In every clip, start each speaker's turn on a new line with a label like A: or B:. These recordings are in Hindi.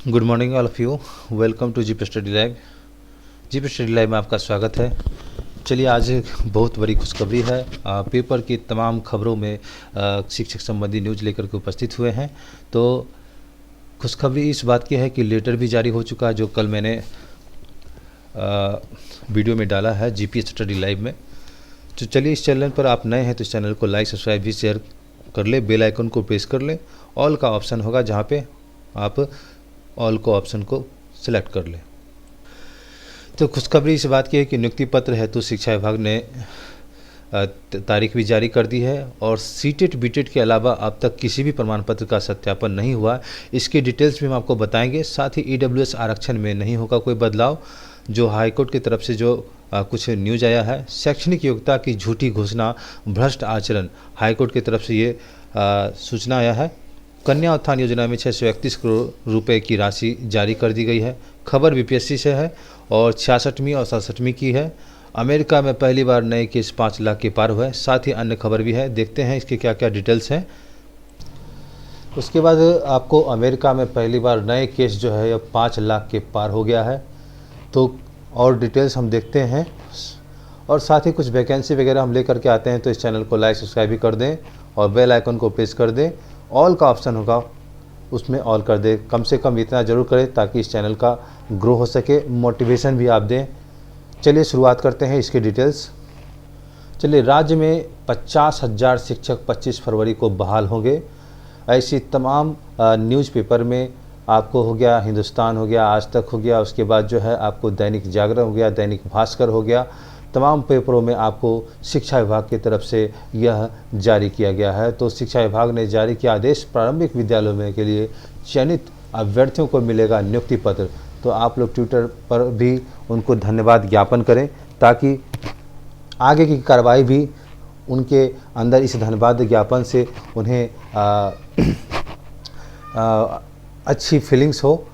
A: Good morning all of you. Welcome to GP study live. GP study live में आपका स्वागत है। चलिए, आज बहुत बड़ी खुशखबरी है। पेपर की तमाम खबरों में शिक्षक संबंधी न्यूज़ लेकर के उपस्थित हुए हैं। तो खुशखबरी इस बात की है कि लेटर भी जारी हो चुका है, जो कल मैंने वीडियो में डाला है जीपी स्टडी लाइव में। तो चलिए, इस चैनल पर आप नए हैं तो इस चैनल को लाइक सब्सक्राइब भी शेयर कर ले, बेल आइकन को प्रेस कर ले। ऑल का ऑप्शन होगा जहाँ पे आप ऑल को ऑप्शन को सिलेक्ट कर लें। तो खुशखबरी इस बात की है कि नियुक्ति पत्र हेतु शिक्षा विभाग ने तारीख भी जारी कर दी है और सीटेट बीटेट के अलावा अब तक किसी भी प्रमाण पत्र का सत्यापन नहीं हुआ। इसकी डिटेल्स भी हम आपको बताएंगे। साथ ही ईडब्ल्यूएस आरक्षण में नहीं होगा कोई बदलाव, जो हाईकोर्ट की तरफ से जो कुछ न्यूज आया है। शैक्षणिक योग्यता की झूठी घोषणा, भ्रष्ट आचरण, हाईकोर्ट की तरफ से ये सूचना आया है। कन्या उत्थान योजना में 631 करोड़ रुपए की राशि जारी कर दी गई है। खबर बीपीएससी से है और 66वीं और 67वीं की है। अमेरिका में पहली बार नए केस 5 लाख के पार हुए। साथ ही अन्य खबर भी है, देखते हैं इसके क्या क्या डिटेल्स हैं। उसके बाद आपको अमेरिका में पहली बार नए केस जो है अब 5 लाख के पार हो गया है। तो और डिटेल्स हम देखते हैं और साथ ही कुछ वैकेंसी वगैरह हम लेकर के आते हैं। तो इस चैनल को लाइक सब्सक्राइब भी कर दें और बेल आइकन को प्रेस कर दें। ऑल का ऑप्शन होगा उसमें ऑल कर दें। कम से कम इतना ज़रूर करें ताकि इस चैनल का ग्रो हो सके, मोटिवेशन भी आप दें। चलिए शुरुआत करते हैं इसके डिटेल्स। चलिए, राज्य में 50,000 शिक्षक 25 फरवरी को बहाल होंगे। ऐसी तमाम न्यूज़पेपर में आपको हो गया, हिंदुस्तान हो गया, आज तक हो गया, उसके बाद जो है आपको दैनिक जागरण हो गया, दैनिक भास्कर हो गया। तमाम पेपरों में आपको शिक्षा विभाग की तरफ से यह जारी किया गया है। तो शिक्षा विभाग ने जारी किया आदेश, प्रारंभिक विद्यालयों में के लिए चयनित अभ्यर्थियों को मिलेगा नियुक्ति पत्र। तो आप लोग ट्विटर पर भी उनको धन्यवाद ज्ञापन करें ताकि आगे की कार्रवाई भी उनके अंदर इस धन्यवाद ज्ञापन से उन्हें अच्छी फीलिंग्स हो।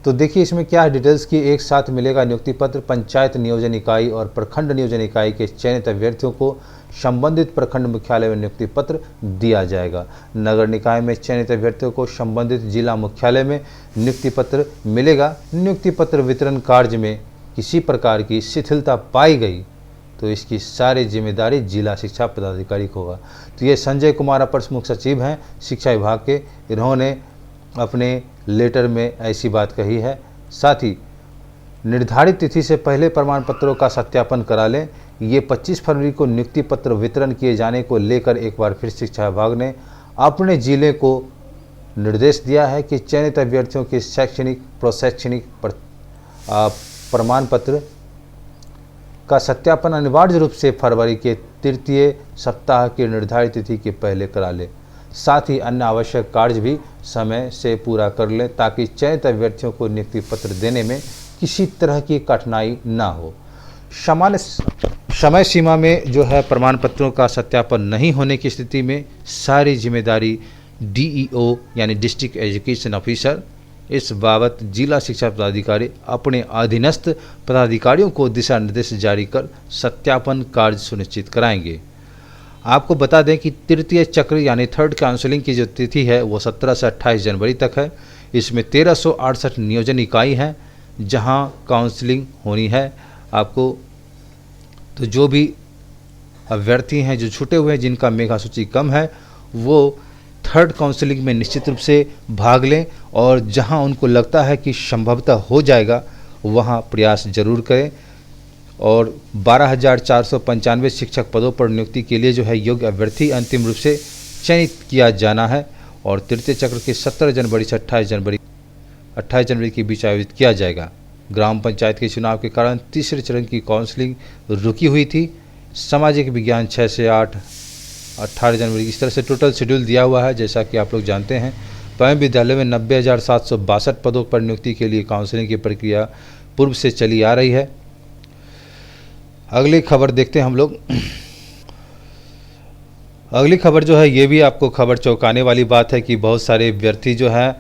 A: तो देखिए इसमें क्या है डिटेल्स की। एक साथ मिलेगा नियुक्ति पत्र। पंचायत नियोजन इकाई और प्रखंड नियोजन इकाई के चयनित अभ्यर्थियों को संबंधित प्रखंड मुख्यालय में नियुक्ति पत्र दिया जाएगा। नगर निकाय में चयनित अभ्यर्थियों को संबंधित जिला मुख्यालय में नियुक्ति पत्र मिलेगा। नियुक्ति पत्र वितरण कार्य में किसी प्रकार की शिथिलता पाई गई तो इसकी सारी जिम्मेदारी जिला शिक्षा पदाधिकारी को होगा। तो ये संजय कुमार अपर मुख्य सचिव हैं शिक्षा विभाग के। इन्होंने अपने लेटर में ऐसी बात कही है। साथ ही निर्धारित तिथि से पहले प्रमाण पत्रों का सत्यापन करा लें। ये 25 फरवरी को नियुक्ति पत्र वितरण किए जाने को लेकर एक बार फिर शिक्षा विभाग ने अपने जिले को निर्देश दिया है कि चयनित अभ्यर्थियों के शैक्षणिक प्रोशैक्षणिक प्रमाण पत्र का सत्यापन अनिवार्य रूप से फरवरी के तृतीय सप्ताह की निर्धारित तिथि के पहले करा लें। साथ ही अन्य आवश्यक कार्य भी समय से पूरा कर लें ताकि चयनित अभ्यर्थियों को नियुक्ति पत्र देने में किसी तरह की कठिनाई ना हो। सामान्य समय सीमा में जो है प्रमाण पत्रों का सत्यापन नहीं होने की स्थिति में सारी जिम्मेदारी डीईओ यानी डिस्ट्रिक्ट एजुकेशन ऑफिसर, इस बाबत जिला शिक्षा पदाधिकारी अपने अधीनस्थ पदाधिकारियों को दिशा निर्देश जारी कर सत्यापन कार्य सुनिश्चित कराएंगे। आपको बता दें कि तृतीय चक्र यानी थर्ड काउंसलिंग की जो तिथि है वो 17 से 28 जनवरी तक है। इसमें 1368 नियोजन इकाई हैं जहां काउंसलिंग होनी है आपको। तो जो भी अभ्यर्थी हैं जो छूटे हुए हैं, जिनका मेधा सूची कम है, वो थर्ड काउंसलिंग में निश्चित रूप से भाग लें और जहां उनको लगता है कि संभवतः हो जाएगा वहां प्रयास जरूर करें। और 12,495 शिक्षक पदों पर नियुक्ति के लिए जो है योग्य अभ्यर्थी अंतिम रूप से चयनित किया जाना है और तृतीय चक्र के 17 जनवरी से 28 जनवरी के बीच आयोजित किया जाएगा। ग्राम पंचायत के चुनाव के कारण तीसरे चरण की काउंसलिंग रुकी हुई थी। सामाजिक विज्ञान 6 से 8, 18 जनवरी, इस तरह से टोटल शेड्यूल दिया हुआ है। जैसा कि आप लोग जानते हैं, प्राइमरी विद्यालय में 90,762 पदों पर नियुक्ति के लिए काउंसलिंग की प्रक्रिया पूर्व से चली आ रही है। अगली खबर देखते हैं हम लोग। अगली खबर जो है ये भी आपको खबर चौंकाने वाली बात है कि बहुत सारे अभ्यर्थी जो है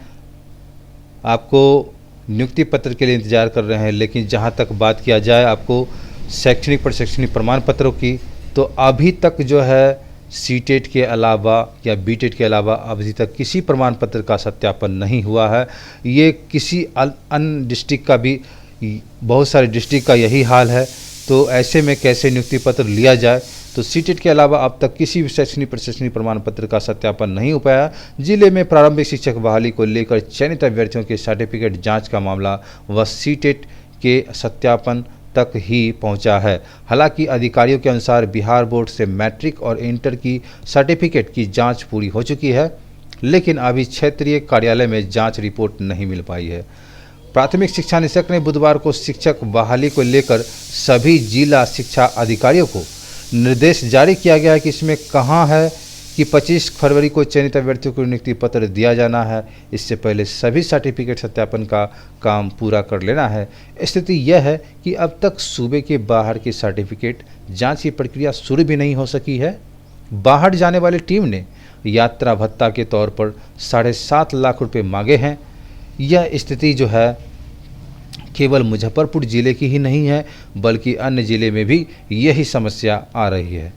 A: आपको नियुक्ति पत्र के लिए इंतज़ार कर रहे हैं। लेकिन जहां तक बात किया जाए आपको शैक्षणिक प्रशैक्षणिक प्रमाण पत्रों की, तो अभी तक जो है सीटेट के अलावा या बीटेट के अलावा अभी तक किसी प्रमाण पत्र का सत्यापन नहीं हुआ है। ये किसी अन्य डिस्ट्रिक्ट का भी, बहुत सारे डिस्ट्रिक्ट का यही हाल है। तो ऐसे में कैसे नियुक्ति पत्र लिया जाए? तो सीटेट के अलावा अब तक किसी भी शैक्षणिक प्रशासनिक प्रमाण पत्र का सत्यापन नहीं हो पाया। जिले में प्रारंभिक शिक्षक बहाली को लेकर चयनित अभ्यर्थियों के सर्टिफिकेट जांच का मामला व सीटेट के सत्यापन तक ही पहुंचा है। हालांकि अधिकारियों के अनुसार बिहार बोर्ड से मैट्रिक और इंटर की सर्टिफिकेट की जांच पूरी हो चुकी है, लेकिन अभी क्षेत्रीय कार्यालय में जांच रिपोर्ट नहीं मिल पाई है। प्राथमिक शिक्षा निदेशक ने बुधवार को शिक्षक बहाली को लेकर सभी जिला शिक्षा अधिकारियों को निर्देश जारी किया गया है कि इसमें कहाँ है कि 25 फरवरी को चयनित अभ्यर्थियों को नियुक्ति पत्र दिया जाना है। इससे पहले सभी सर्टिफिकेट सत्यापन का काम पूरा कर लेना है। स्थिति यह है कि अब तक सूबे के बाहर की सर्टिफिकेट जांच की प्रक्रिया शुरू भी नहीं हो सकी है। बाहर जाने वाली टीम ने यात्रा भत्ता के तौर पर 7.5 लाख रुपये मांगे हैं। यह स्थिति जो है केवल मुजफ्फरपुर जिले की ही नहीं है, बल्कि अन्य जिले में भी यही समस्या आ रही है।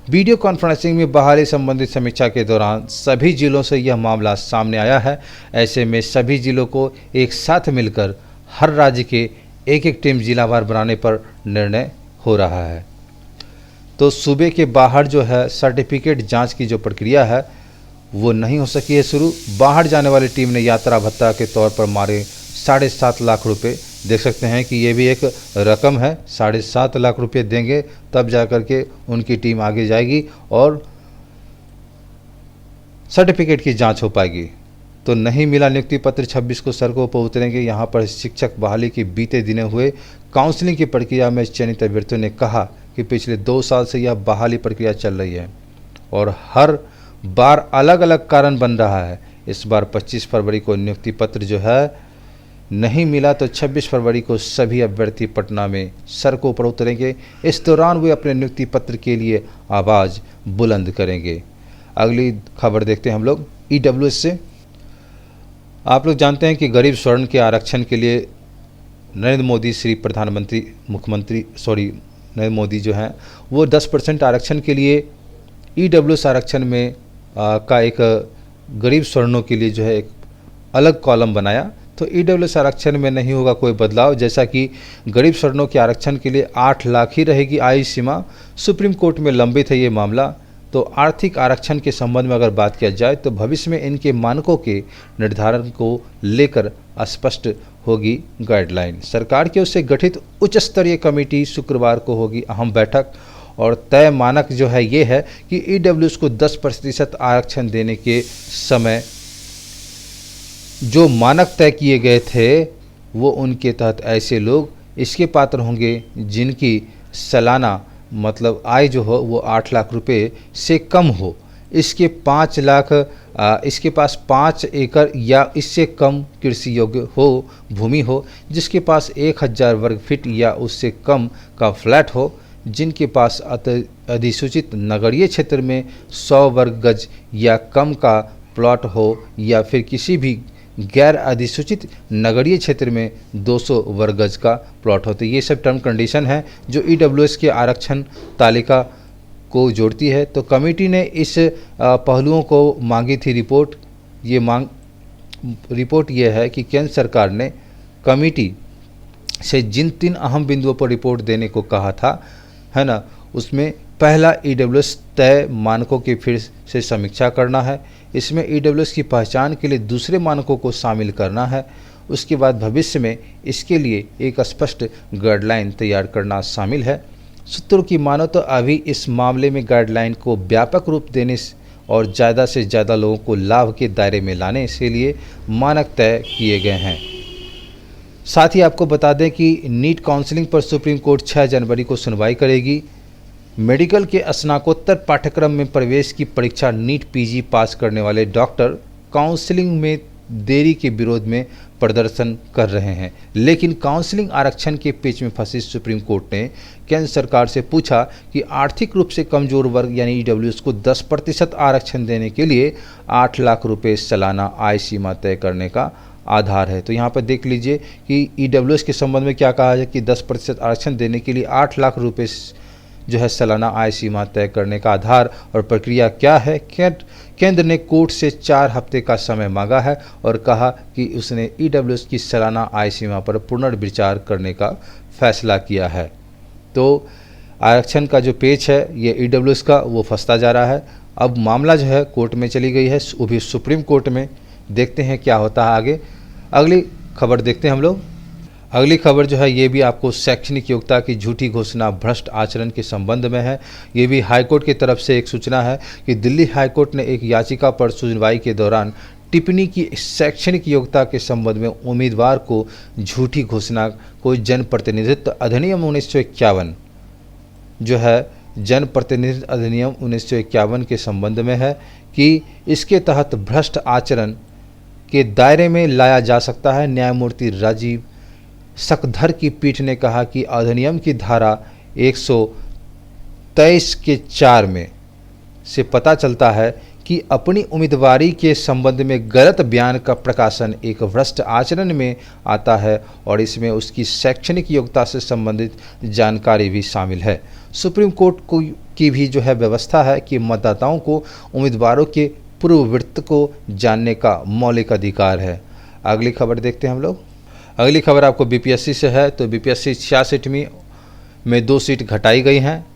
A: वीडियो कॉन्फ्रेंसिंग में बहाली संबंधित समीक्षा के दौरान सभी जिलों से यह मामला सामने आया है। ऐसे में सभी जिलों को एक साथ मिलकर हर राज्य के एक एक टीम जिलावार बनाने पर निर्णय हो रहा है। तो सूबे के बाहर जो है सर्टिफिकेट जांच की जो प्रक्रिया है वो नहीं हो सकी है शुरू। बाहर जाने वाली टीम ने यात्रा भत्ता के तौर पर मारे 7.5 लाख रुपये। देख सकते हैं कि ये भी एक रकम है। 7.5 लाख रुपये देंगे तब जा कर के उनकी टीम आगे जाएगी और सर्टिफिकेट की जांच हो पाएगी। तो नहीं मिला नियुक्ति पत्र, 26 को सड़कों पर उतरेंगे। यहाँ पर शिक्षक बहाली की बीते दिनों हुए काउंसलिंग की प्रक्रिया में चयनित अभ्यर्थियों ने कहा कि पिछले 2 साल से यह बहाली प्रक्रिया चल रही है और हर बार अलग अलग कारण बन रहा है। इस बार 25 फरवरी को नियुक्ति पत्र जो है नहीं मिला तो 26 फरवरी को सभी अभ्यर्थी पटना में सड़कों पर उतरेंगे। इस दौरान वे अपने नियुक्ति पत्र के लिए आवाज़ बुलंद करेंगे। अगली खबर देखते हैं हम लोग ईडब्ल्यूएस से। आप लोग जानते हैं कि गरीब स्वर्ण के आरक्षण के लिए नरेंद्र मोदी जो हैं वो 10% आरक्षण के लिए ईडब्ल्यूएस आरक्षण में का एक गरीब स्वर्णों के लिए जो है एक अलग कॉलम बनाया। तो ईडब्ल्यूएस आरक्षण में नहीं होगा कोई बदलाव, जैसा कि गरीब स्वर्णों के आरक्षण के लिए 8 लाख ही रहेगी आयु सीमा। सुप्रीम कोर्ट में लंबित है ये मामला। तो आर्थिक आरक्षण के संबंध में अगर बात किया जाए तो भविष्य में इनके मानकों के निर्धारण को लेकर स्पष्ट होगी गाइडलाइन। सरकार की ओर से गठित उच्च स्तरीय कमेटी शुक्रवार को होगी अहम बैठक और तय मानक जो है ये है कि ईडब्ल्यूएस को 10% आरक्षण देने के समय जो मानक तय किए गए थे वो उनके तहत ऐसे लोग इसके पात्र होंगे जिनकी सालाना मतलब आय जो हो वो 8 लाख रुपए से कम हो, इसके 5 लाख इसके पास 5 एकड़ या इससे कम कृषि योग्य हो भूमि हो, जिसके पास 1000 वर्ग फीट या उससे कम का फ्लैट हो, जिनके पास अधिसूचित नगरीय क्षेत्र में 100 वर्ग गज या कम का प्लॉट हो या फिर किसी भी गैर अधिसूचित नगरीय क्षेत्र में 200 वर्ग गज का प्लॉट होते। ये सब टर्म कंडीशन है जो ईडब्ल्यूएस के आरक्षण तालिका को जोड़ती है। तो कमेटी ने इस पहलुओं को मांगी थी रिपोर्ट। रिपोर्ट ये है कि केंद्र सरकार ने कमेटी से जिन 3 अहम बिंदुओं पर रिपोर्ट देने को कहा था, है ना, उसमें पहला ईडब्ल्यूएस तय मानकों की फिर से समीक्षा करना है। इसमें ईडब्ल्यूएस की पहचान के लिए दूसरे मानकों को शामिल करना है। उसके बाद भविष्य में इसके लिए एक स्पष्ट गाइडलाइन तैयार करना शामिल है। सूत्रों की मानो तो अभी इस मामले में गाइडलाइन को व्यापक रूप देने और ज़्यादा से ज़्यादा लोगों को लाभ के दायरे में लाने के लिए मानक तय किए गए हैं। साथ ही आपको बता दें कि नीट काउंसलिंग पर सुप्रीम कोर्ट 6 जनवरी को सुनवाई करेगी। मेडिकल के स्नातकोत्तर पाठ्यक्रम में प्रवेश की परीक्षा नीट पीजी पास करने वाले डॉक्टर काउंसलिंग में देरी के विरोध में प्रदर्शन कर रहे हैं, लेकिन काउंसलिंग आरक्षण के पेच में फंसी सुप्रीम कोर्ट ने केंद्र सरकार से पूछा कि आर्थिक रूप से कमजोर वर्ग यानी ईडब्ल्यूएस को 10% आरक्षण देने के लिए 8 लाख रुपये सालाना आय सीमा तय करने का आधार है। तो यहाँ पर देख लीजिए कि ईडब्ल्यूएस के संबंध में क्या कहा है कि 10% आरक्षण देने के लिए 8 लाख रुपये जो है सालाना आय सीमा तय करने का आधार और प्रक्रिया क्या है। केंद्र ने कोर्ट से 4 हफ्ते का समय मांगा है और कहा कि उसने ईडब्ल्यूएस की सालाना आय सीमा पर पुनर्विचार करने का फैसला किया है। तो आरक्षण का जो पेच है ये ईडब्ल्यूएस का वो फंसता जा रहा है। अब मामला जो है कोर्ट में चली गई है, वो भी सुप्रीम कोर्ट में। देखते हैं क्या होता है आगे। अगली खबर देखते हैं हम लोग। अगली खबर जो है ये भी आपको शैक्षणिक योग्यता की झूठी घोषणा भ्रष्ट आचरण के संबंध में है। ये भी हाईकोर्ट की तरफ से एक सूचना है कि दिल्ली हाईकोर्ट ने एक याचिका पर सुनवाई के दौरान टिप्पणी की शैक्षणिक योग्यता के संबंध में उम्मीदवार को झूठी घोषणा को जनप्रतिनिधित्व अधिनियम 1951 जो है जनप्रतिनिधित्व अधिनियम 1951 के संबंध में है कि इसके तहत भ्रष्ट आचरण के दायरे में लाया जा सकता है। न्यायमूर्ति राजीव सकधर की पीठ ने कहा कि अधिनियम की धारा 123 के 4 में से पता चलता है कि अपनी उम्मीदवारी के संबंध में गलत बयान का प्रकाशन एक भ्रष्ट आचरण में आता है और इसमें उसकी शैक्षणिक योग्यता से संबंधित जानकारी भी शामिल है। सुप्रीम कोर्ट की भी जो है व्यवस्था है कि मतदाताओं को उम्मीदवारों के पूर्ववृत्त को जानने का मौलिक अधिकार है। अगली खबर देखते हैं हम लोग। अगली खबर आपको बीपीएससी से है। तो बीपीएससी 66वीं में 2 सीट घटाई गई हैं।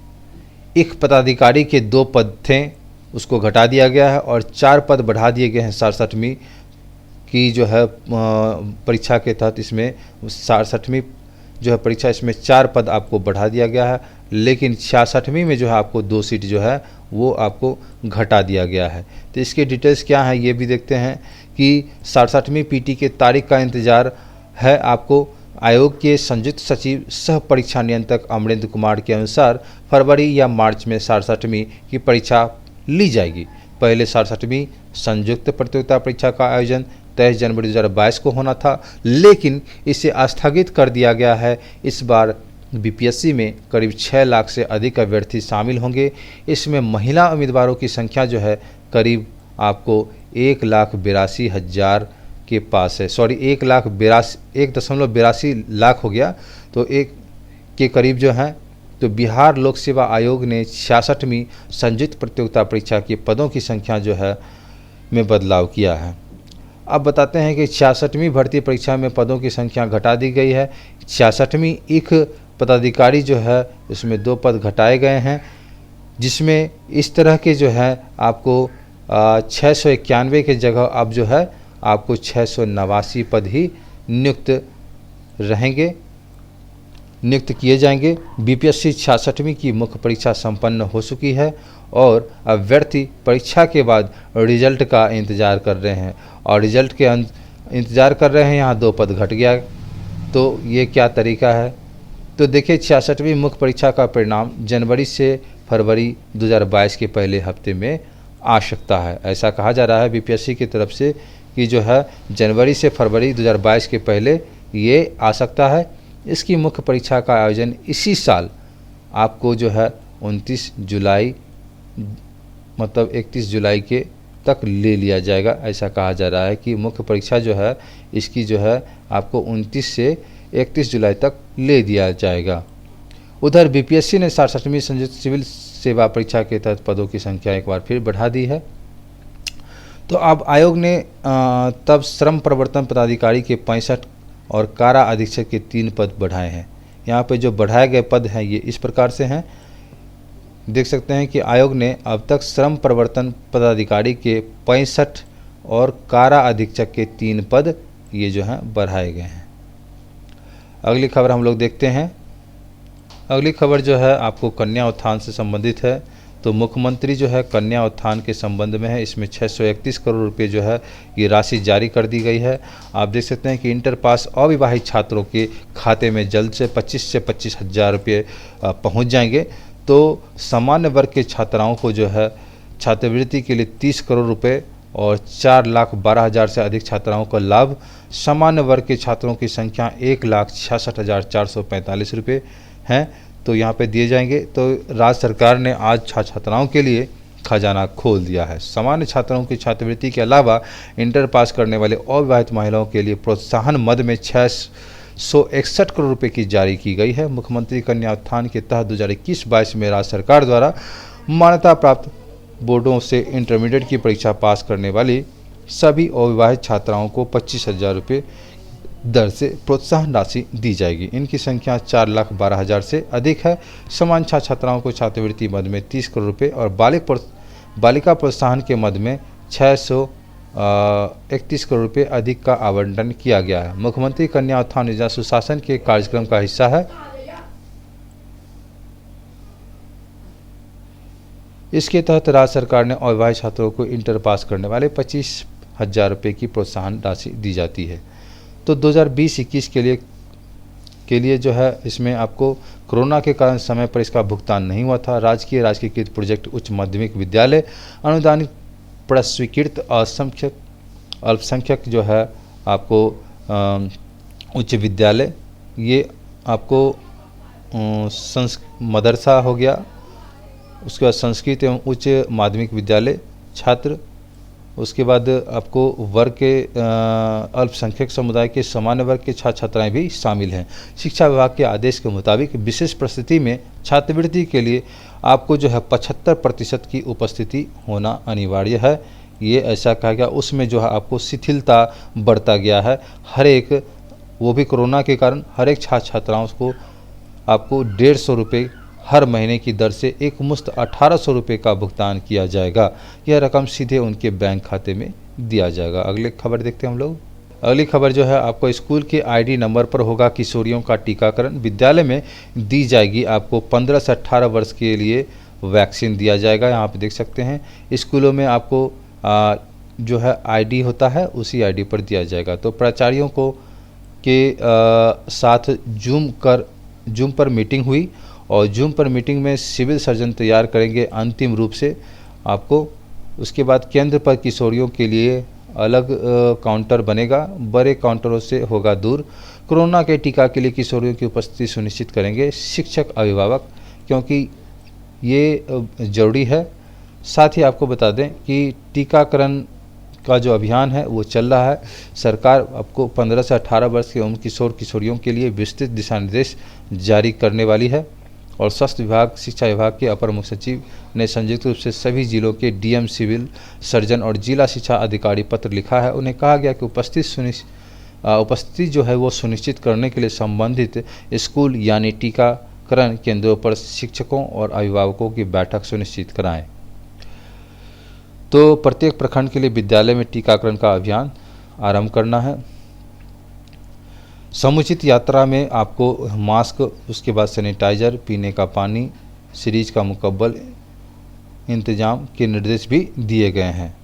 A: एक पदाधिकारी के 2 पद थे उसको घटा दिया गया है और 4 पद बढ़ा दिए गए हैं। 67वीं की जो है परीक्षा के तहत इसमें 67वीं जो है परीक्षा इसमें 4 पद आपको बढ़ा दिया गया है, लेकिन 66वीं में जो है आपको 2 सीट जो है वो आपको घटा दिया गया है। तो इसके डिटेल्स क्या हैं ये भी देखते हैं कि 67वीं पीटी के तारीख का इंतज़ार है आपको। आयोग के संयुक्त सचिव सह परीक्षा नियंत्रक अमरेंद्र कुमार के अनुसार फरवरी या मार्च में 67वीं की परीक्षा ली जाएगी। पहले 67वीं संयुक्त प्रतियोगिता परीक्षा का आयोजन 23 जनवरी 2022 को होना था, लेकिन इसे स्थगित कर दिया गया है। इस बार बीपीएससी में करीब 6 लाख से अधिक अभ्यर्थी शामिल होंगे। इसमें महिला उम्मीदवारों की संख्या जो है करीब आपको 1,82,000 के पास है। सॉरी 1,82 लाख हो गया, तो 1 के करीब जो है। तो बिहार लोक सेवा आयोग ने 66वीं संयुक्त प्रतियोगिता परीक्षा के पदों की संख्या जो है में बदलाव किया है। अब बताते हैं कि 66वीं भर्ती परीक्षा में पदों की संख्या घटा दी गई है। 66वीं एक पदाधिकारी जो है इसमें 2 पद घटाए गए हैं, जिसमें इस तरह के जो है आपको 691 के जगह अब जो है आपको 689 पद ही नियुक्त किए जाएंगे। बीपीएससी 66वीं की मुख्य परीक्षा संपन्न हो चुकी है और अभ्यर्थी परीक्षा के बाद रिजल्ट का इंतज़ार कर रहे हैं और रिजल्ट के इंतज़ार कर रहे हैं। यहाँ 2 पद घट गया, तो ये क्या तरीका है। तो देखिए 66वीं मुख्य परीक्षा का परिणाम जनवरी से फरवरी 2022 के पहले हफ्ते में आ सकता है। ऐसा कहा जा रहा है बीपीएससी की तरफ से कि जो है जनवरी से फरवरी 2022 के पहले ये आ सकता है। इसकी मुख्य परीक्षा का आयोजन इसी साल आपको जो है 29 जुलाई मतलब 31 जुलाई के तक ले लिया जाएगा। ऐसा कहा जा रहा है कि मुख्य परीक्षा जो है इसकी जो है आपको 29 से 31 जुलाई तक ले दिया जाएगा। उधर बीपीएससी ने 67वीं संयुक्त सिविल सेवा परीक्षा के तहत पदों की संख्या एक बार फिर बढ़ा दी है। तो अब आयोग ने तब श्रम प्रवर्तन पदाधिकारी के 65 और कारा अधीक्षक के 3 पद बढ़ाए हैं। यहाँ पे जो बढ़ाए गए पद हैं ये इस प्रकार से हैं, देख सकते हैं कि आयोग ने अब तक श्रम प्रवर्तन पदाधिकारी के 65 और कारा अधीक्षक के 3 पद ये जो हैं बढ़ाए गए हैं। अगली खबर हम लोग देखते हैं। अगली खबर जो है आपको कन्या उत्थान से संबंधित है। तो मुख्यमंत्री जो है कन्या उत्थान के संबंध में है, इसमें 631 करोड़ रुपए जो है ये राशि जारी कर दी गई है। आप देख सकते हैं कि इंटर पास अविवाहित छात्रों के खाते में जल्द से 25 हज़ार रुपये पहुँच जाएंगे। तो सामान्य वर्ग के छात्राओं को जो है छात्रवृत्ति के लिए 30 करोड़ रुपए और 4,12,000 से अधिक छात्राओं का लाभ। सामान्य वर्ग के छात्रों की संख्या 1,66,445 रुपये हैं, तो यहाँ पे दिए जाएंगे। तो राज्य सरकार ने आज छात्राओं के लिए खजाना खोल दिया है। सामान्य छात्रों की छात्रवृत्ति के अलावा इंटर पास करने वाले अविवाहित महिलाओं के लिए प्रोत्साहन मद में 161 करोड़ रुपए की जारी की गई है। मुख्यमंत्री कन्या उत्थान के तहत 2021-22 में राज्य सरकार द्वारा मान्यता प्राप्त बोर्डों से इंटरमीडिएट की परीक्षा पास करने वाली सभी अविवाहित छात्राओं को 25,000 रुपये दर से प्रोत्साहन राशि दी जाएगी। इनकी संख्या 4,12,000 से अधिक है। समान छात्राओं को छात्रवृत्ति मद में 30 करोड़ रुपये और बालिका प्रोत्साहन के मद में 631 करोड़ रुपये अधिक का आवंटन किया गया है। मुख्यमंत्री कन्या उत्थान योजना सुशासन के कार्यक्रम का हिस्सा है। इसके तहत राज्य सरकार ने अविवाहित छात्रों को इंटर पास करने वाले 25,000 रुपये की प्रोत्साहन राशि दी जाती है। तो 2020-21 के लिए जो है इसमें आपको कोरोना के कारण समय पर इसका भुगतान नहीं हुआ था। राजकीयकृत प्रोजेक्ट उच्च माध्यमिक विद्यालय अनुदानित प्रस्वीकृत अल्पसंख्यक जो है आपको उच्च विद्यालय, ये आपको मदरसा हो गया, उसके बाद संस्कृत एवं उच्च माध्यमिक विद्यालय छात्र, उसके बाद आपको वर्ग के अल्पसंख्यक समुदाय के सामान्य वर्ग के छात्र छात्राएँ भी शामिल हैं। शिक्षा विभाग के आदेश के मुताबिक विशेष परिस्थिति में छात्रवृत्ति के लिए आपको जो है 75% की उपस्थिति होना अनिवार्य है। ये ऐसा कहा गया, उसमें जो है आपको शिथिलता बढ़ता गया है। हर एक, वो भी कोरोना के कारण, हर एक छात्र छात्राओं को आपको 150 रुपये हर महीने की दर से एक मुश्त 1800 रुपये का भुगतान किया जाएगा। यह रकम सीधे उनके बैंक खाते में दिया जाएगा। अगले खबर देखते हैं हम लोग। अगली खबर जो है आपको स्कूल के आईडी नंबर पर होगा किशोरियों का टीकाकरण। विद्यालय में दी जाएगी आपको 15 से 18 वर्ष के लिए वैक्सीन दिया जाएगा। यहाँ पे देख सकते हैं स्कूलों में आपको जो है आईडी होता है, उसी आईडी पर दिया जाएगा। तो प्राचार्यों को के साथ जूम पर मीटिंग हुई और जूम पर मीटिंग में सिविल सर्जन तैयार करेंगे अंतिम रूप से आपको। उसके बाद केंद्र पर किशोरियों के लिए अलग काउंटर बनेगा, बड़े काउंटरों से होगा दूर। कोरोना के टीका के लिए किशोरियों की उपस्थिति सुनिश्चित करेंगे शिक्षक अभिभावक, क्योंकि ये ज़रूरी है। साथ ही आपको बता दें कि टीकाकरण का जो अभियान है वो चल रहा है। सरकार आपको 15 से 18 वर्ष के उम्र किशोर किशोरियों के लिए विस्तृत दिशा निर्देश जारी करने वाली है। और स्वास्थ्य विभाग, शिक्षा विभाग के अपर मुख्य सचिव ने संयुक्त रूप से सभी जिलों के डीएम, सिविल सर्जन और जिला शिक्षा अधिकारी पत्र लिखा है। उन्हें कहा गया कि उपस्थिति जो है वो सुनिश्चित करने के लिए संबंधित स्कूल यानी टीकाकरण केंद्रों पर शिक्षकों और अभिभावकों की बैठक सुनिश्चित कराएं। तो प्रत्येक प्रखंड के लिए विद्यालय में टीकाकरण का अभियान आरंभ करना है। समुचित यात्रा में आपको मास्क, उसके बाद सैनिटाइजर, पीने का पानी, सीरीज का मुकम्मल इंतजाम के निर्देश भी दिए गए हैं।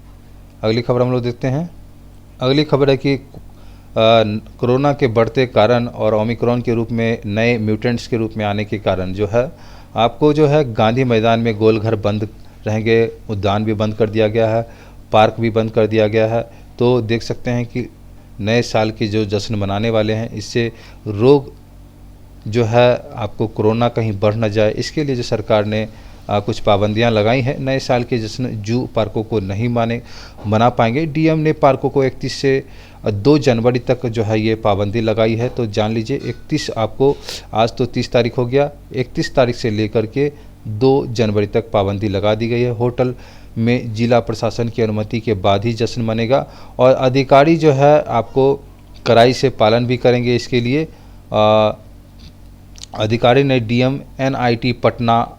A: अगली खबर हम लोग देखते हैं। अगली खबर है कि कोरोना के बढ़ते कारण और ओमिक्रॉन के रूप में नए म्यूटेंट्स के रूप में आने के कारण जो है आपको जो है गांधी मैदान में गोलघर बंद रहेंगे, उद्यान भी बंद कर दिया गया है, पार्क भी बंद कर दिया गया है। तो देख सकते हैं कि नए साल के जो जश्न मनाने वाले हैं, इससे रोग जो है आपको कोरोना कहीं बढ़ न जाए, इसके लिए जो सरकार ने कुछ पाबंदियां लगाई हैं। नए साल के जश्न जू पार्कों को नहीं मना पाएंगे। डीएम ने पार्कों को 31 से 2 जनवरी तक जो है ये पाबंदी लगाई है। तो जान लीजिए 31 आपको, आज तो 30 तारीख हो गया, 31 तारीख से लेकर के 2 जनवरी तक पाबंदी लगा दी गई है। होटल में जिला प्रशासन की अनुमति के बाद ही जश्न मनेगा और अधिकारी जो है आपको कड़ाई से पालन भी करेंगे। इसके लिए अधिकारी ने डीएम एनआईटी पटना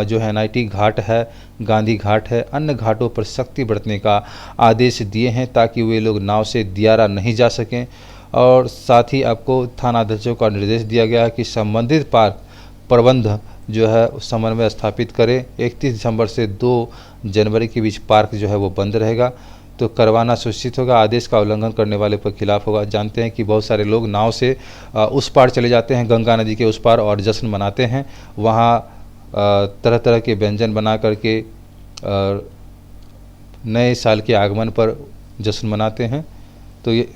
A: जो है एनआईटी घाट है, गांधी घाट है, अन्य घाटों पर सख्ती बरतने का आदेश दिए हैं ताकि वे लोग नाव से दियारा नहीं जा सकें। और साथ ही आपको थानाध्यक्षों का निर्देश दिया गया है कि संबंधित पार्क प्रबंध जो है समन्वय स्थापित करें। 31 दिसंबर से 2 जनवरी के बीच पार्क जो है वो बंद रहेगा, तो करवाना सुनिश्चित होगा। आदेश का उल्लंघन करने वाले पर खिलाफ होगा। जानते हैं कि बहुत सारे लोग नाव से उस पार चले जाते हैं, गंगा नदी के उस पार, और जश्न मनाते हैं। वहाँ तरह तरह के व्यंजन बना करके नए साल के आगमन पर जश्न मनाते हैं। तो ये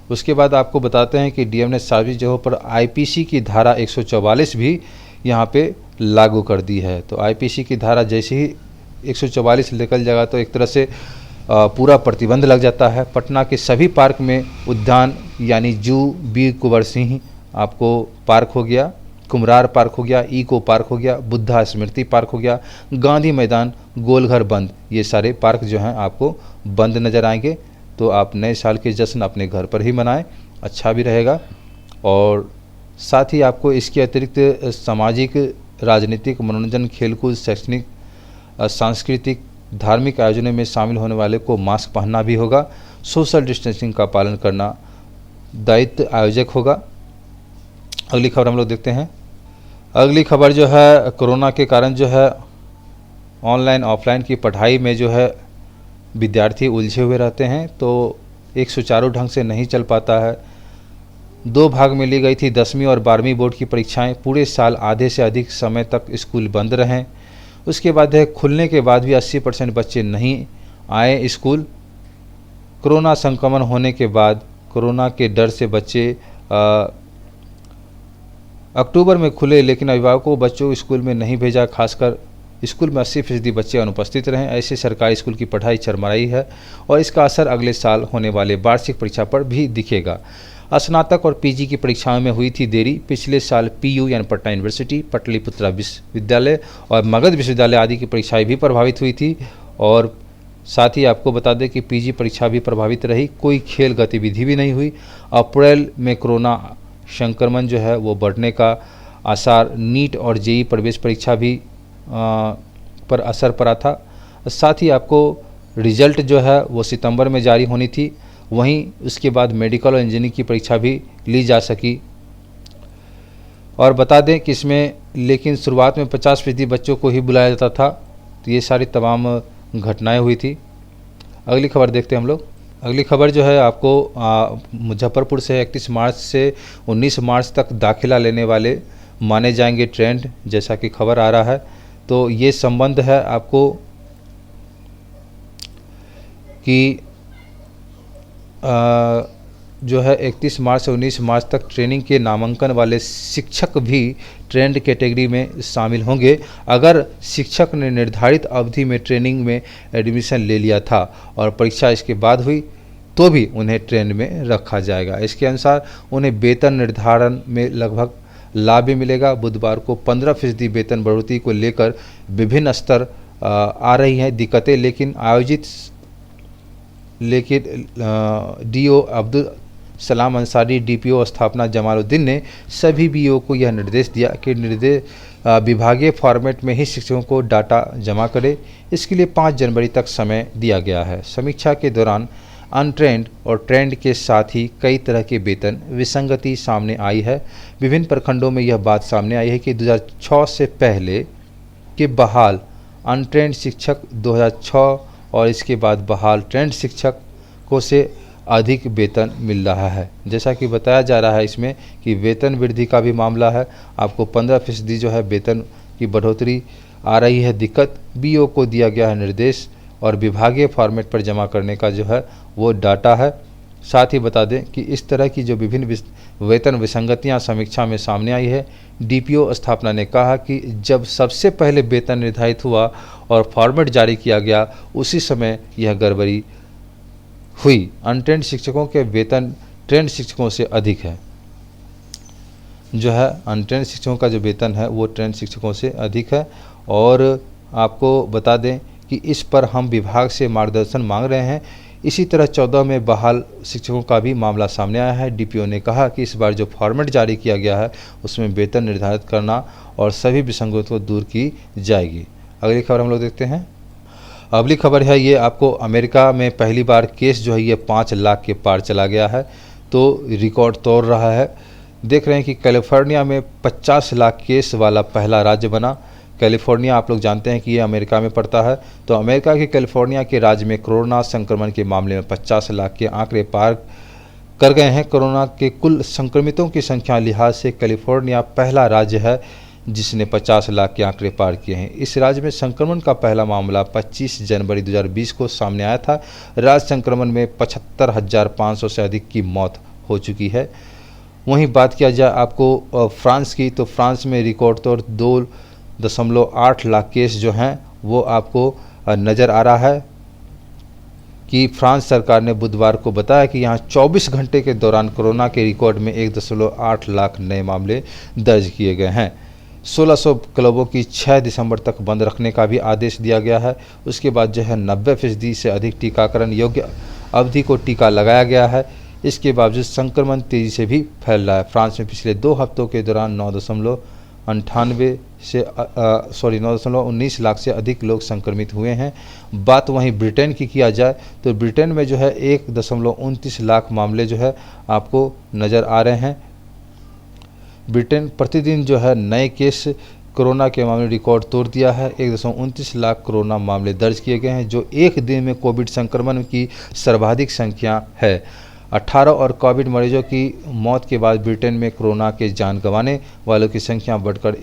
A: उसके बाद आपको बताते हैं कि डीएम ने सार्वजनिक जगहों पर आईपीसी की धारा 144 भी यहाँ पे लागू कर दी है। तो आईपीसी की धारा जैसे ही 144 निकल जाएगा तो एक तरह से पूरा प्रतिबंध लग जाता है। पटना के सभी पार्क में उद्यान यानी जू, वीर कुंवर सिंह आपको पार्क हो गया, कुमरार पार्क हो गया, इको पार्क हो गया, बुद्धा स्मृति पार्क हो गया, गांधी मैदान, गोलघर बंद, ये सारे पार्क जो हैं आपको बंद नज़र आएंगे। तो आप नए साल के जश्न अपने घर पर ही मनाएं, अच्छा भी रहेगा। और साथ ही आपको इसके अतिरिक्त सामाजिक, राजनीतिक, मनोरंजन, खेलकूद, शैक्षणिक, सांस्कृतिक, धार्मिक आयोजनों में शामिल होने वाले को मास्क पहनना भी होगा। सोशल डिस्टेंसिंग का पालन करना दायित्व आयोजक होगा। अगली खबर हम लोग देखते हैं। अगली खबर जो है, कोरोना के कारण जो है ऑनलाइन ऑफलाइन की पढ़ाई में जो है विद्यार्थी उलझे हुए रहते हैं, तो एक सुचारू ढंग से नहीं चल पाता है। 2 भाग में ली गई थी 10वीं और 12वीं बोर्ड की परीक्षाएं। पूरे साल आधे से अधिक समय तक स्कूल बंद रहें। उसके बाद है खुलने के बाद भी 80% बच्चे नहीं आए स्कूल। कोरोना संक्रमण होने के बाद कोरोना के डर से बच्चे अक्टूबर में खुले, लेकिन अभिभावकों को बच्चों को स्कूल में नहीं भेजा। खासकर स्कूल में 80% बच्चे अनुपस्थित रहें। ऐसे सरकारी स्कूल की पढ़ाई चरमराई है और इसका असर अगले साल होने वाले वार्षिक परीक्षा पर भी दिखेगा। स्नातक और पीजी की परीक्षाओं में हुई थी देरी। पिछले साल पीयू यानी पटना यूनिवर्सिटी, पटलिपुत्रा विश्वविद्यालय और मगध विश्वविद्यालय आदि की परीक्षाएं भी प्रभावित हुई थी। और साथ ही आपको बता दें कि पीजी परीक्षा भी प्रभावित रही, कोई खेल गतिविधि भी नहीं हुई। अप्रैल में कोरोना संक्रमण जो है वो बढ़ने का आसार, नीट और जेईई प्रवेश परीक्षा भी पर असर पड़ा था। साथ ही आपको रिजल्ट जो है वो सितंबर में जारी होनी थी। वहीं उसके बाद मेडिकल और इंजीनियरिंग की परीक्षा भी ली जा सकी। और बता दें कि इसमें लेकिन शुरुआत में 50% बच्चों को ही बुलाया जाता था। तो ये सारी तमाम घटनाएं हुई थी। अगली खबर देखते हैं हम लोग। अगली खबर जो है आपको मुजफ्फरपुर से 31 मार्च से 19 मार्च तक दाखिला लेने वाले माने जाएंगे ट्रेंड, जैसा कि खबर आ रहा है। तो ये संबंध है आपको कि जो है 31 मार्च से 19 मार्च तक ट्रेनिंग के नामांकन वाले शिक्षक भी ट्रेंड कैटेगरी में शामिल होंगे। अगर शिक्षक ने निर्धारित अवधि में ट्रेनिंग में एडमिशन ले लिया था और परीक्षा इसके बाद हुई तो भी उन्हें ट्रेंड में रखा जाएगा। इसके अनुसार उन्हें वेतन निर्धारण में लगभग लाभ भी मिलेगा। बुधवार को 15% वेतन बढ़ोतरी को लेकर विभिन्न स्तर आ रही हैं दिक्कतें, लेकिन डीओ अब्दुल सलाम अंसारी, डीपीओ स्थापना जमालुद्दीन ने सभी बीओ को यह निर्देश दिया कि विभागीय फॉर्मेट में ही शिक्षकों को डाटा जमा करें। इसके लिए 5 जनवरी तक समय दिया गया है। समीक्षा के दौरान अनट्रेंड और ट्रेंड के साथ ही कई तरह के वेतन विसंगति सामने आई है। विभिन्न प्रखंडों में यह बात सामने आई है कि 2006 से पहले के बहाल अनट्रेंड शिक्षक 2006 और इसके बाद बहाल ट्रेंड शिक्षकों से अधिक वेतन मिल रहा है। जैसा कि बताया जा रहा है इसमें कि वेतन वृद्धि का भी मामला है। आपको 15% जो है वेतन की बढ़ोतरी आ रही है दिक्कत। बीओ को दिया गया है निर्देश और विभागीय फॉर्मेट पर जमा करने का जो है वो डाटा है। साथ ही बता दें कि इस तरह की जो विभिन्न वेतन विसंगतियां समीक्षा में सामने आई है, डीपीओ स्थापना ने कहा कि जब सबसे पहले वेतन निर्धारित हुआ और फॉर्मेट जारी किया गया उसी समय यह गड़बड़ी हुई। अनट्रेंड शिक्षकों के वेतन ट्रेंड शिक्षकों से अधिक है। जो है अनट्रेंड शिक्षकों का जो वेतन है वो ट्रेंड शिक्षकों से अधिक है। और आपको बता दें कि इस पर हम विभाग से मार्गदर्शन मांग रहे हैं। इसी तरह 14 में बहाल शिक्षकों का भी मामला सामने आया है। डीपीओ ने कहा कि इस बार जो फॉर्मेट जारी किया गया है उसमें वेतन निर्धारित करना और सभी विसंगतियों को दूर की जाएगी। अगली खबर हम लोग देखते हैं। अगली खबर है ये आपको अमेरिका में पहली बार केस जो है ये 5 लाख के पार चला गया है, तो रिकॉर्ड तोड़ रहा है। देख रहे हैं कि कैलिफोर्निया में 50 लाख केस वाला पहला राज्य बना। कैलिफोर्निया आप लोग जानते हैं कि ये अमेरिका में पड़ता है। तो अमेरिका के कैलिफोर्निया के राज्य में कोरोना संक्रमण के मामले में 50 लाख के आंकड़े पार कर गए हैं। कोरोना के कुल संक्रमितों की संख्या लिहाज से कैलिफोर्निया पहला राज्य है जिसने 50 लाख के आंकड़े पार किए हैं। इस राज्य में संक्रमण का पहला मामला 25 जनवरी 2020 को सामने आया था। राज्य संक्रमण में 75,500 से अधिक की मौत हो चुकी है। वहीं बात किया जाए आपको फ्रांस की, तो फ्रांस में रिकॉर्ड तौर 2.8 लाख केस जो हैं वो आपको नज़र आ रहा है। कि फ्रांस सरकार ने बुधवार को बताया कि यहाँ 24 घंटे के दौरान कोरोना के रिकॉर्ड में 1.8 लाख नए मामले दर्ज किए गए हैं। 1600 क्लबों की 6 दिसंबर तक बंद रखने का भी आदेश दिया गया है। उसके बाद जो है 90% से अधिक टीकाकरण योग्य अवधि को टीका लगाया गया है। इसके बावजूद संक्रमण तेजी से भी फैल रहा है। फ्रांस में पिछले 2 हफ्तों के दौरान 9.19 लाख से अधिक लोग संक्रमित हुए हैं। बात वहीं ब्रिटेन की किया जाए तो ब्रिटेन में जो है 1.29 लाख मामले जो है आपको नज़र आ रहे हैं। ब्रिटेन प्रतिदिन जो है नए केस कोरोना के मामले रिकॉर्ड तोड़ दिया है। 1.29 लाख कोरोना मामले दर्ज किए गए हैं, जो एक दिन में कोविड संक्रमण की सर्वाधिक संख्या है। 18 और कोविड मरीजों की मौत के बाद ब्रिटेन में कोरोना के जान गंवाने वालों की संख्या बढ़कर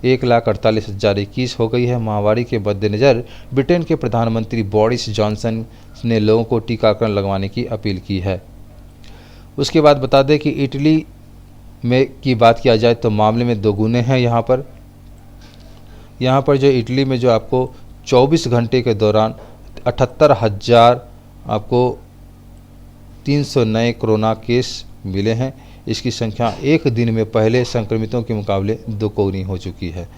A: 1,48,021 हो गई है। महामारी के मद्देनज़र ब्रिटेन के प्रधानमंत्री बोरिस जॉनसन ने लोगों को टीकाकरण लगवाने की अपील की है। उसके बाद बता दें कि इटली में की बात किया जाए तो मामले में 2 गुने हैं। यहाँ पर जो इटली में जो आपको 24 घंटे के दौरान 78,000 आपको 300 नए कोरोना केस मिले हैं। इसकी संख्या एक दिन में पहले संक्रमितों के मुकाबले 2 गुनी हो चुकी है।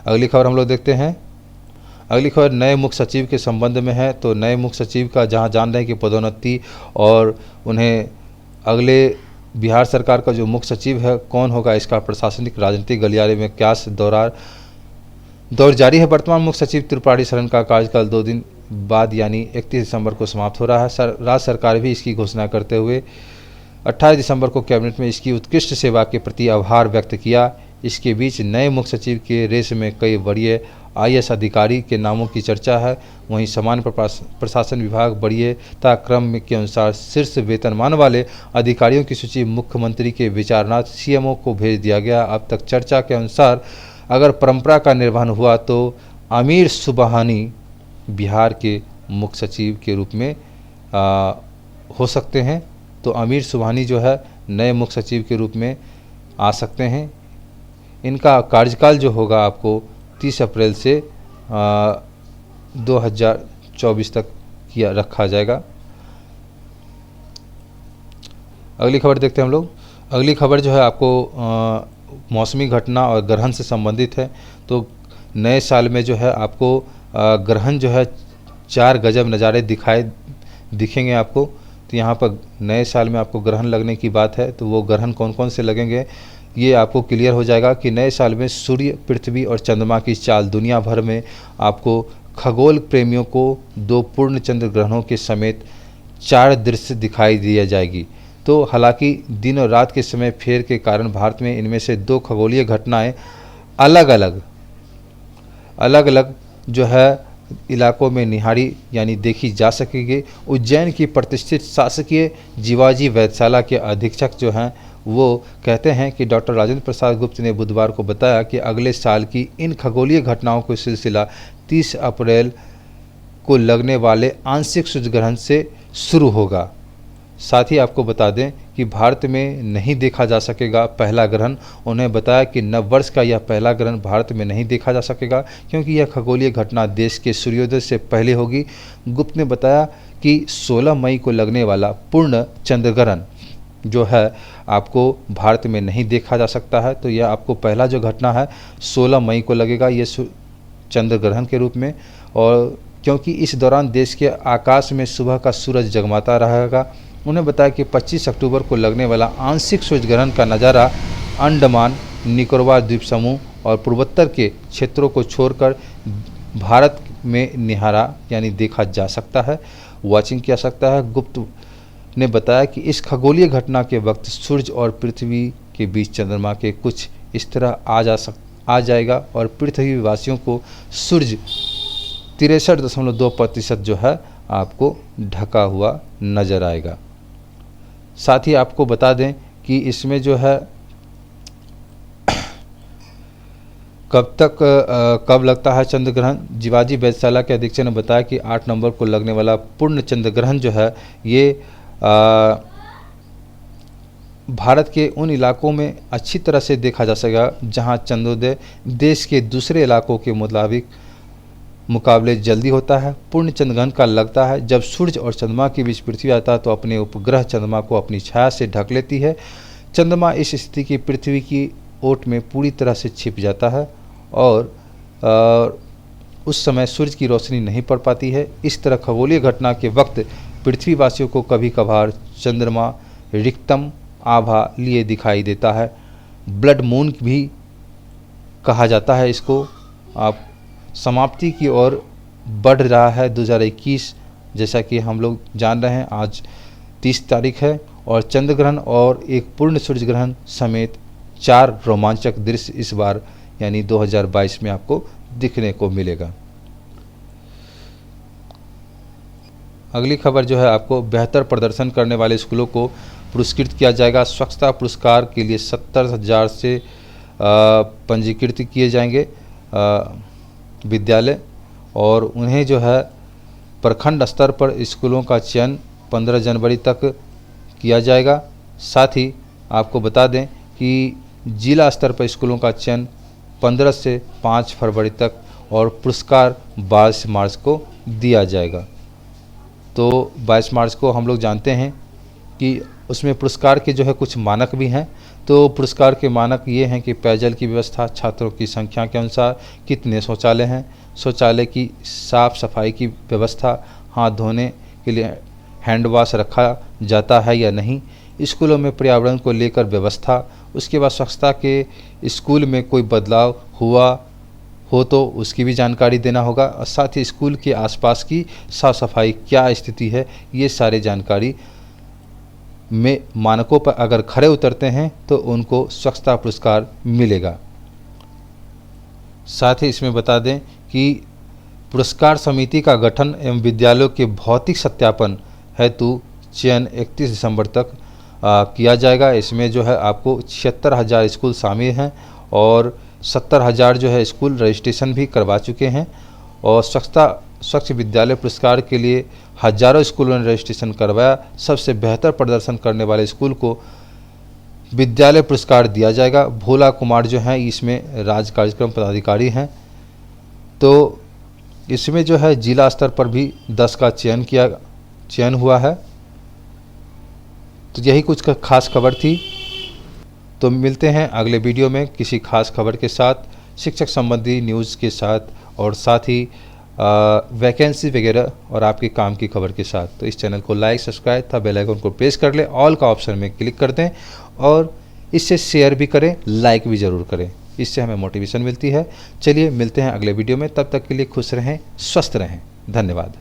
A: अगली खबर हम लोग देखते हैं। अगली खबर नए मुख्य सचिव के संबंध में है। तो नए मुख्य सचिव का जहां जान रहे हैं कि पदोन्नति और उन्हें अगले बिहार सरकार का जो मुख्य सचिव है कौन होगा, इसका प्रशासनिक राजनीतिक गलियारे में क्या दौर जारी है। वर्तमान मुख्य सचिव त्रिपाठी शरण का कार्यकाल 2 दिन बाद यानी 31 दिसंबर को समाप्त हो रहा है। राज्य सरकार भी इसकी घोषणा करते हुए 28 दिसंबर को कैबिनेट में इसकी उत्कृष्ट सेवा के प्रति आभार व्यक्त किया। इसके बीच नए मुख्य सचिव के रेस में कई वरीय IAS अधिकारी के नामों की चर्चा है। वहीं सामान्य प्रशासन विभाग वरीयता क्रम के अनुसार शीर्ष वेतनमान वाले अधिकारियों की सूची मुख्यमंत्री के विचारनाथ CMO को भेज दिया गया। अब तक चर्चा के अनुसार अगर परंपरा का निर्वहन हुआ तो आमिर सुबहानी बिहार के मुख्य सचिव के रूप में हो सकते हैं। तो आमिर सुबहानी जो है नए मुख्य सचिव के रूप में आ सकते हैं। इनका कार्यकाल जो होगा आपको 30 अप्रैल से 2024 तक किया रखा जाएगा। अगली खबर देखते हैं हम लोग। अगली खबर जो है आपको मौसमी घटना और ग्रहण से संबंधित है। तो नए साल में जो है आपको ग्रहण जो है 4 गजब नज़ारे दिखेंगे आपको। तो यहाँ पर नए साल में आपको ग्रहण लगने की बात है। तो वो ग्रहण कौन कौन से लगेंगे ये आपको क्लियर हो जाएगा कि नए साल में सूर्य, पृथ्वी और चंद्रमा की चाल दुनिया भर में आपको खगोल प्रेमियों को 2 पूर्ण चंद्र ग्रहणों के समेत 4 दृश्य दिखाई दिया जाएगी। तो हालांकि दिन और रात के समय फेर के कारण भारत में इनमें से 2 खगोलीय घटनाएं अलग अलग जो है इलाकों में निहारी यानी देखी जा सकेगी। उज्जैन की प्रतिष्ठित शासकीय जीवाजी वेधशाला के अधीक्षक जो हैं वो कहते हैं कि डॉक्टर राजेंद्र प्रसाद गुप्त ने बुधवार को बताया कि अगले साल की इन खगोलीय घटनाओं का सिलसिला 30 अप्रैल को लगने वाले आंशिक सूर्य ग्रहण से शुरू होगा। साथ ही आपको बता दें कि भारत में नहीं देखा जा सकेगा पहला ग्रहण। उन्हें बताया कि नव वर्ष का यह पहला ग्रहण भारत में नहीं देखा जा सकेगा क्योंकि यह खगोलीय घटना देश के सूर्योदय से पहले होगी। गुप्त ने बताया कि 16 मई को लगने वाला पूर्ण चंद्र ग्रहण जो है आपको भारत में नहीं देखा जा सकता है। तो यह आपको पहला जो घटना है 16 मई को लगेगा ये चंद्र ग्रहण के रूप में। और क्योंकि इस दौरान देश के आकाश में सुबह का सूरज जगमगाता रहेगा। उन्होंने बताया कि 25 अक्टूबर को लगने वाला आंशिक सूर्य ग्रहण का नज़ारा अंडमान निकोबार द्वीप समूह और पूर्वोत्तर के क्षेत्रों को छोड़कर भारत में निहारा यानी देखा जा सकता है, वॉचिंग किया सकता है। गुप्त ने बताया कि इस खगोलीय घटना के वक्त सूर्य और पृथ्वी के बीच चंद्रमा के कुछ इस तरह आ जाएगा और पृथ्वीवासियों को सूर्य 63.2% जो है आपको ढका हुआ नजर आएगा। साथ ही आपको बता दें कि इसमें जो है कब लगता है चंद्र ग्रहण। जीवाजी वेधशाला के अधीक्षक ने बताया कि 8 नवंबर को लगने वाला पूर्ण चंद्र ग्रहण जो है ये भारत के उन इलाकों में अच्छी तरह से देखा जा सकेगा जहां चंद्रोदय देश के दूसरे इलाकों के मुताबिक मुकाबले जल्दी होता है। पूर्ण चंद्रग्रहण का लगता है जब सूर्य और चंद्रमा के बीच पृथ्वी आता है तो अपने उपग्रह चंद्रमा को अपनी छाया से ढक लेती है। चंद्रमा इस स्थिति की पृथ्वी की ओट में पूरी तरह से छिप जाता है और उस समय सूर्य की रोशनी नहीं पड़ पाती है। इस तरह खगोलीय घटना के वक्त पृथ्वीवासियों को कभी कभार चंद्रमा रिक्तम आभा लिए दिखाई देता है। ब्लड मून भी कहा जाता है इसको। आप समाप्ति की ओर बढ़ रहा है 2021, जैसा कि हम लोग जान रहे हैं। आज 30 तारीख है और चंद्र ग्रहण और एक पूर्ण सूर्य ग्रहण समेत 4 रोमांचक दृश्य इस बार यानी 2022 में आपको दिखने को मिलेगा। अगली खबर जो है आपको बेहतर प्रदर्शन करने वाले स्कूलों को पुरस्कृत किया जाएगा। स्वच्छता पुरस्कार के लिए 70,000 से पंजीकृत किए जाएंगे विद्यालय और उन्हें जो है प्रखंड स्तर पर स्कूलों का चयन 15 जनवरी तक किया जाएगा। साथ ही आपको बता दें कि जिला स्तर पर स्कूलों का चयन 15 से 5 फरवरी तक और पुरस्कार 22 मार्च को दिया जाएगा। तो 22 मार्च को हम लोग जानते हैं कि उसमें पुरस्कार के जो है कुछ मानक भी हैं। तो पुरस्कार के मानक ये हैं कि पेयजल की व्यवस्था, छात्रों की संख्या के अनुसार कितने शौचालय हैं, शौचालय की साफ़ सफाई की व्यवस्था, हाथ धोने के लिए हैंड वॉश रखा जाता है या नहीं, स्कूलों में पर्यावरण को लेकर व्यवस्था, उसके बाद स्वच्छता के स्कूल में कोई बदलाव हुआ हो तो उसकी भी जानकारी देना होगा और साथ ही स्कूल के आसपास की साफ़ सफाई क्या स्थिति है, ये सारे जानकारी में मानकों पर अगर खरे उतरते हैं तो उनको स्वच्छता पुरस्कार मिलेगा। साथ ही इसमें बता दें कि पुरस्कार समिति का गठन एवं विद्यालयों के भौतिक सत्यापन हेतु चयन 31 दिसंबर तक किया जाएगा। इसमें जो है आपको 76,000 स्कूल शामिल हैं और 70,000 जो है स्कूल रजिस्ट्रेशन भी करवा चुके हैं और स्वच्छ विद्यालय पुरस्कार के लिए हजारों स्कूलों ने रजिस्ट्रेशन करवाया। सबसे बेहतर प्रदर्शन करने वाले स्कूल को विद्यालय पुरस्कार दिया जाएगा। भोला कुमार जो हैं इसमें राज्य कार्यक्रम पदाधिकारी हैं। तो इसमें जो है जिला स्तर पर भी 10 का चयन हुआ है। तो यही कुछ खास खबर थी। तो मिलते हैं अगले वीडियो में किसी खास खबर के साथ, शिक्षक संबंधी न्यूज़ के साथ और साथ ही वैकेंसी वगैरह और आपके काम की खबर के साथ। तो इस चैनल को लाइक, सब्सक्राइब था बेल आइकन को प्रेस कर लें, ऑल का ऑप्शन में क्लिक कर दें और इससे शेयर भी करें, लाइक भी ज़रूर करें, इससे हमें मोटिवेशन मिलती है। चलिए मिलते हैं अगले वीडियो में, तब तक के लिए खुश रहें, स्वस्थ रहें, धन्यवाद।